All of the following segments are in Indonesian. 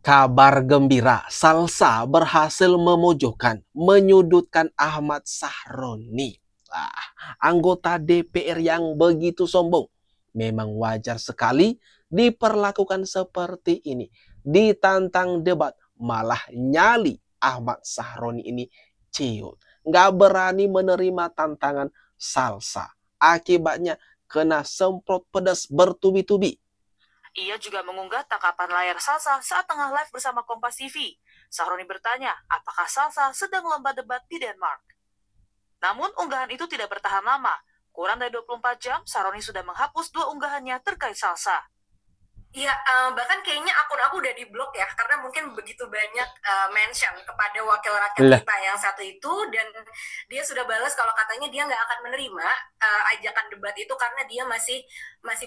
Kabar gembira, Salsa berhasil memojokkan, menyudutkan Ahmad Sahroni. Anggota DPR yang begitu sombong. Memang wajar sekali diperlakukan seperti ini. Ditantang debat, malah nyali Ahmad Sahroni ini ciut. Nggak berani menerima tantangan Salsa. Akibatnya kena semprot pedas bertubi-tubi. Ia juga mengunggah tangkapan layar Salsa saat tengah live bersama Kompas TV. Sahroni bertanya, apakah Salsa sedang lomba debat di Denmark? Namun unggahan itu tidak bertahan lama. Kurang dari 24 jam, Sahroni sudah menghapus 2 unggahannya terkait Salsa. Iya, bahkan kayaknya akun aku udah diblok ya, karena mungkin begitu banyak mention kepada wakil rakyat kita yang satu itu, dan dia sudah balas kalau katanya dia nggak akan menerima ajakan debat itu karena dia masih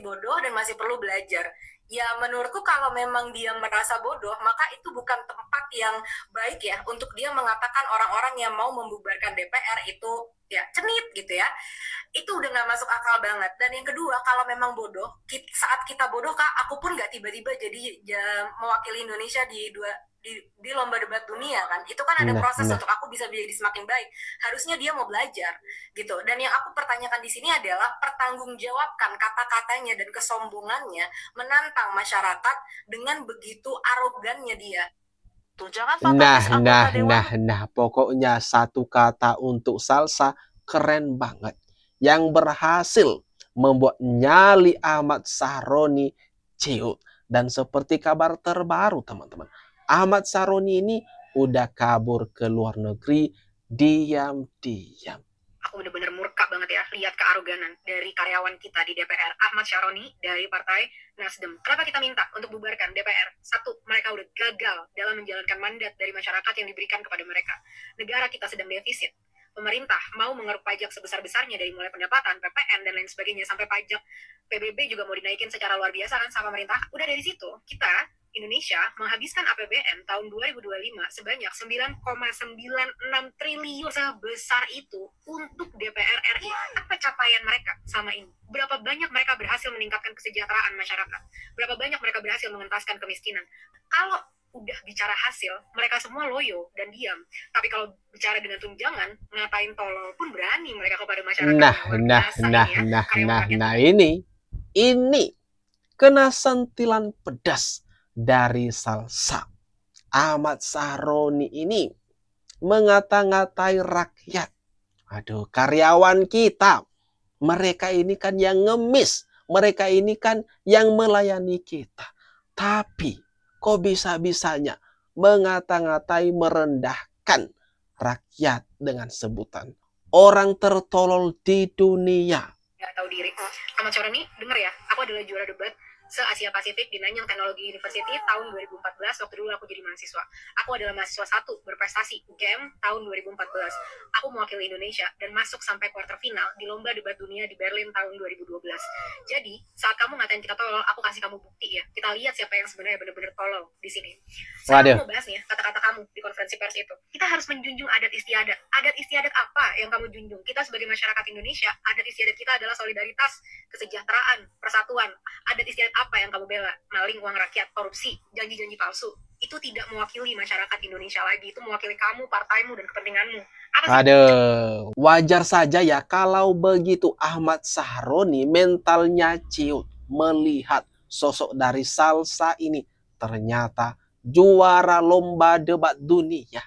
bodoh dan masih perlu belajar. Ya menurutku kalau memang dia merasa bodoh, maka itu bukan tempat yang baik ya untuk dia mengatakan orang-orang yang mau membubarkan DPR itu ya cenit gitu ya. Itu udah nggak masuk akal banget. Dan yang kedua, kalau memang bodoh, saat kita bodoh kak, aku pun nggak tiba-tiba jadi mewakili Indonesia di lomba debat dunia kan. Itu kan ada proses untuk aku bisa menjadi semakin baik. Harusnya dia mau belajar gitu. Dan yang aku pertanyakan di sini adalah pertanggungjawabkan kata-katanya dan kesombongannya menantang masyarakat dengan begitu arogannya dia. Tunjangan fantastis anggota Dewan. Pokoknya satu kata untuk Salsa keren banget. Yang berhasil membuat nyali Ahmad Sahroni ciut. Dan seperti kabar terbaru teman-teman, Ahmad Sahroni ini udah kabur ke luar negeri diam-diam. Aku bener-bener murka banget ya lihat kearoganan dari karyawan kita di DPR, Ahmad Sahroni dari Partai Nasdem. Kenapa kita minta untuk bubarkan DPR? Satu, mereka udah gagal dalam menjalankan mandat dari masyarakat yang diberikan kepada mereka. Negara kita sedang defisit. Pemerintah mau mengeruk pajak sebesar-besarnya dari mulai pendapatan, PPN, dan lain sebagainya, sampai pajak PBB juga mau dinaikin secara luar biasa kan sama pemerintah. Udah dari situ, kita Indonesia menghabiskan APBN tahun 2025 sebanyak 9,96 triliun. Sebesar itu untuk DPR RI. Apa capaian mereka sama ini? Berapa banyak mereka berhasil meningkatkan kesejahteraan masyarakat? Berapa banyak mereka berhasil mengentaskan kemiskinan? Kalau udah bicara hasil, mereka semua loyo dan diam. Tapi kalau bicara dengan tunjangan, ngatain tolol pun berani mereka kepada masyarakat. Ini kena sentilan pedas dari Salsa. Ahmad Sahroni ini mengata-ngatai rakyat. Aduh, karyawan kita. Mereka ini kan yang ngemis. Mereka ini kan yang melayani kita. Tapi kok bisa-bisanya mengata-ngatai, merendahkan rakyat dengan sebutan orang tertolol di dunia. Gak tahu diri. Ahmad Sahroni, denger ya, aku adalah juara debat se-Asia Pasifik di Nanyang Technology University tahun 2014, waktu dulu aku jadi mahasiswa. Aku adalah mahasiswa 1 berprestasi UGM tahun 2014. Aku mewakili Indonesia dan masuk sampai quarter final di lomba debat dunia di Berlin tahun 2012. Jadi, saat kamu ngatain kita tolol, aku kasih kamu bukti ya. Kita lihat siapa yang sebenarnya benar-benar tolol di sini. Sekarang aku mau bahas nih kata-kata kamu di konferensi pers itu. Kita harus menjunjung adat istiadat. Adat istiadat apa yang kamu junjung? Kita sebagai masyarakat Indonesia, adat istiadat kita adalah solidaritas, kesejahteraan, persatuan. Adat istiadat apa yang kamu bela? Maling uang rakyat, korupsi, janji-janji palsu. Itu tidak mewakili masyarakat Indonesia lagi. Itu mewakili kamu, partaimu, dan kepentinganmu. Aduh, wajar saja ya kalau begitu Ahmad Sahroni mentalnya ciut melihat sosok dari Salsa ini ternyata juara lomba debat dunia.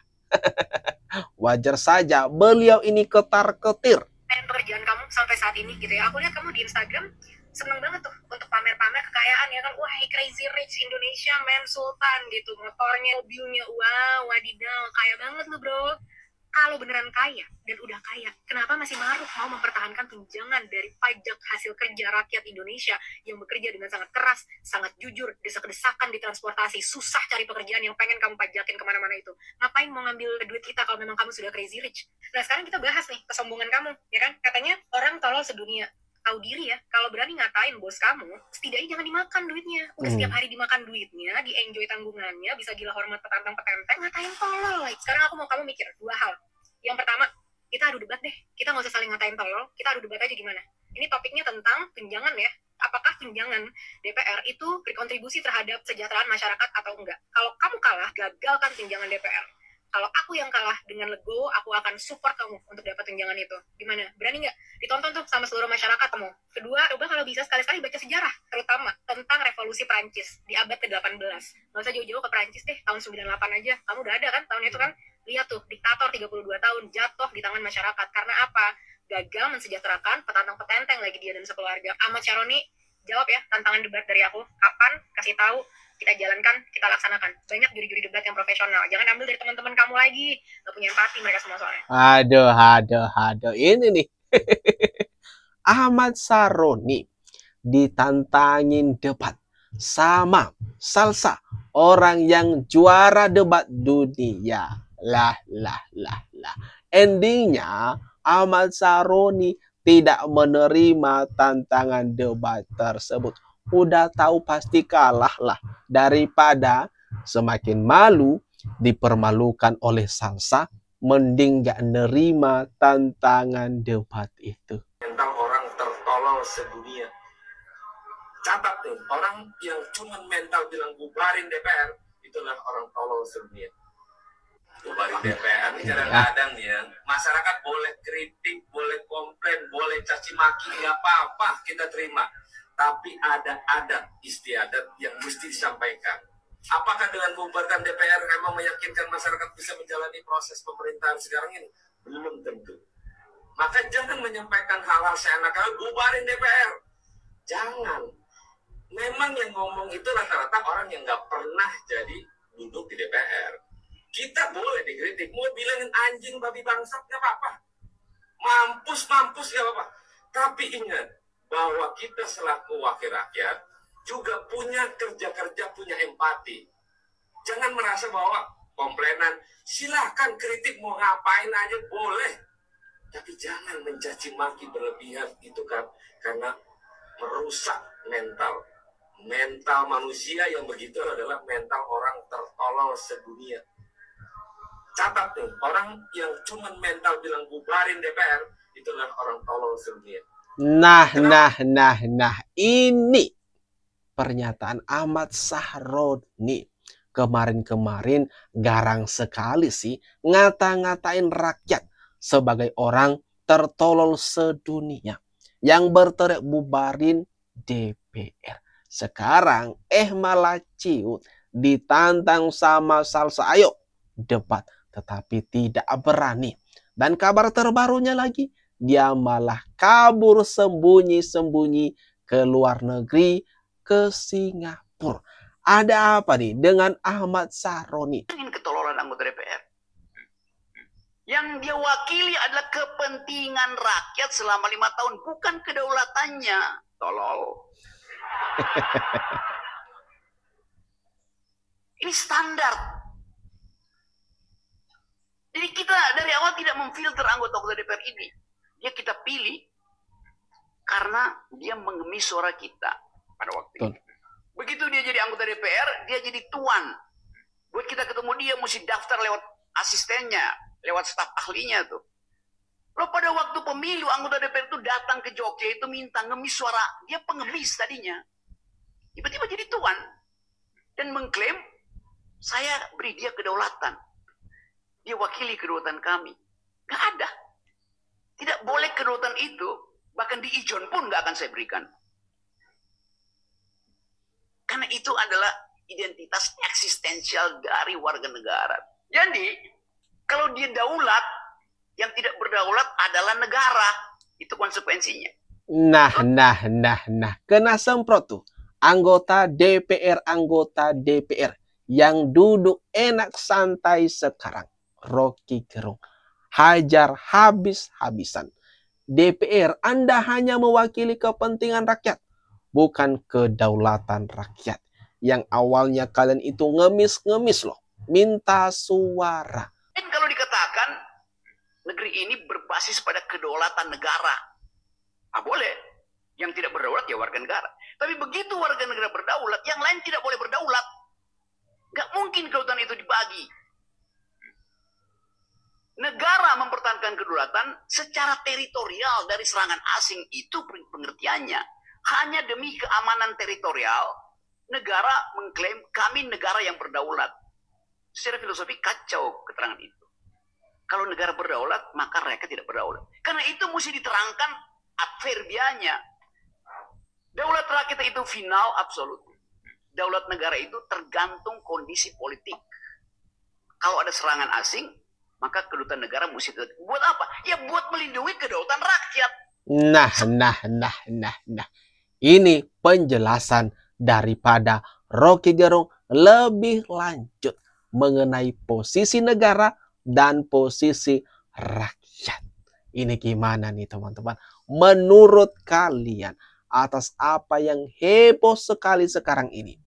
Wajar saja beliau ini ketar-ketir. Pekerjaan kamu sampai saat ini gitu ya. Aku lihat kamu di Instagram seneng banget tuh untuk pamer-pamer kekayaan ya kan. Wah, crazy rich Indonesia man sultan gitu. Motornya, mobilnya, wow, wadidaw, kaya banget lu bro. Kalau beneran kaya dan udah kaya, kenapa masih maruk mau mempertahankan tunjangan dari pajak hasil kerja rakyat Indonesia yang bekerja dengan sangat keras, sangat jujur, desak-desakan di transportasi, susah cari pekerjaan yang pengen kamu pajakin kemana-mana itu. Ngapain mau ngambil duit kita kalau memang kamu sudah crazy rich? Nah sekarang kita bahas nih kesombongan kamu, ya kan? Katanya orang tolol sedunia. Tahu diri ya, kalau berani ngatain bos kamu, setidaknya jangan dimakan duitnya. Udah setiap hari dimakan duitnya, di-enjoy tanggungannya, bisa gila hormat petantang-petenteng, ngatain tolol. Sekarang aku mau kamu mikir dua hal. Yang pertama, kita adu debat deh. Kita nggak usah saling ngatain tolol, kita adu debat aja gimana. Ini topiknya tentang tunjangan ya. apakah tunjangan DPR itu berkontribusi terhadap kesejahteraan masyarakat atau enggak. Kalau kamu kalah, gagalkan tunjangan DPR. Kalau aku yang kalah dengan legowo, aku akan support kamu untuk dapat tunjangan itu. Gimana? Berani nggak? Ditonton tuh sama seluruh masyarakat kamu. Kedua, coba kalau bisa sekali-sekali baca sejarah, terutama tentang revolusi Prancis di abad ke-18. Nggak usah jauh-jauh ke Prancis deh, tahun 98 aja. Kamu udah ada kan tahun itu kan? Lihat tuh, diktator 32 tahun jatuh di tangan masyarakat. Karena apa? Gagal mensejahterakan petantang-petenteng lagi dia dan sekeluarga. Ahmad Syaroni, jawab ya tantangan debat dari aku. Kapan? Kasih tahu. Kita jalankan, kita laksanakan. Banyak juri-juri debat yang profesional. Jangan ambil dari teman-teman kamu lagi. Gak punya empati mereka semua soalnya. Aduh. Ini nih. Ahmad Syaroni ditantangin debat sama Salsa, orang yang juara debat dunia. Lah. Endingnya Ahmad Syaroni tidak menerima tantangan debat tersebut. Udah tahu pasti kalah lah. Daripada semakin malu dipermalukan oleh Salsa, mending gak nerima tantangan debat itu. Mental orang tertolol sedunia. Catat nih, orang yang cuma mental bilang bubarin DPR, itulah orang tolol sedunia. Bubarin DPR ini kadang-kadang nih ya, masyarakat boleh kritik, boleh komplain, boleh caci maki, nggak apa-apa kita terima. Tapi ada adat istiadat yang mesti disampaikan. Apakah dengan membubarkan DPR memang meyakinkan masyarakat bisa menjalani proses pemerintahan sekarang ini? Belum tentu. Maka jangan menyampaikan hal-hal seenak-enak, bubarin DPR. Jangan. Memang yang ngomong itu rata-rata orang yang nggak pernah jadi duduk di DPR. Kita boleh dikritik, mau bilangin anjing babi bangsat nggak apa-apa. Mampus nggak apa-apa. Tapi ingat, bahwa kita selaku wakil rakyat juga punya kerja-kerja, punya empati. Jangan merasa bahwa komplainan, silahkan kritik mau ngapain aja boleh. Tapi jangan mencaci maki berlebihan, itu kan karena merusak mental. Mental manusia yang begitu adalah mental orang tertolol sedunia. Catat nih, orang yang cuma mental bilang bubarin DPR, itulah orang tolol sedunia. Nah, ini pernyataan Ahmad Syaroni. Kemarin-kemarin garang sekali sih ngata-ngatain rakyat sebagai orang tertolol sedunia yang berteriak bubarin DPR. Sekarang malah ciut ditantang sama Salsa, ayo debat, tetapi tidak berani. Dan kabar terbarunya lagi, dia malah kabur sembunyi-sembunyi ke luar negeri, ke Singapura. Ada apa nih dengan Ahmad Syaroni? Ingin ketololan anggota DPR. Yang dia wakili adalah kepentingan rakyat selama 5 tahun, bukan kedaulatannya. Tolol. Ini standar. Jadi kita dari awal tidak memfilter anggota-anggota DPR ini. Dia kita pilih karena dia mengemis suara kita pada waktu itu. Begitu dia jadi anggota DPR, dia jadi tuan. Buat kita ketemu dia, mesti daftar lewat asistennya, lewat staf ahlinya tuh. Lalu pada waktu pemilu, anggota DPR itu datang ke Jogja itu minta ngemis suara. Dia pengemis tadinya. Tiba-tiba jadi tuan. Dan mengklaim, saya beri dia kedaulatan. Dia wakili kedaulatan kami. Gak ada. Tidak boleh kedaulatan itu, bahkan di ijon pun gak akan saya berikan. Karena itu adalah identitas eksistensial dari warga negara. Jadi, kalau dia daulat, yang tidak berdaulat adalah negara. Itu konsekuensinya. Nah. Kena semprot tuh. Anggota DPR yang duduk enak santai sekarang. Rocky Gerung. Hajar habis-habisan. DPR, Anda hanya mewakili kepentingan rakyat, bukan kedaulatan rakyat. Yang awalnya kalian itu ngemis loh, minta suara. Dan kalau dikatakan negeri ini berbasis pada kedaulatan negara, boleh. Yang tidak berdaulat ya warga negara. Tapi begitu warga negara berdaulat, yang lain tidak boleh berdaulat. Gak mungkin kedaulatan itu dibagi. Negara mempertahankan kedaulatan secara teritorial dari serangan asing, itu pengertiannya. Hanya demi keamanan teritorial, negara mengklaim kami negara yang berdaulat. Secara filosofi kacau keterangan itu. Kalau negara berdaulat, maka rakyat tidak berdaulat. Karena itu mesti diterangkan adverbianya. Daulat rakyat itu final absolut. Daulat negara itu tergantung kondisi politik. Kalau ada serangan asing, maka kedutaan negara mesti buat apa? Ya buat melindungi kedaulatan rakyat. Nah. Ini penjelasan daripada Rocky Gerung lebih lanjut mengenai posisi negara dan posisi rakyat. Ini gimana nih teman-teman? Menurut kalian, atas apa yang heboh sekali sekarang ini,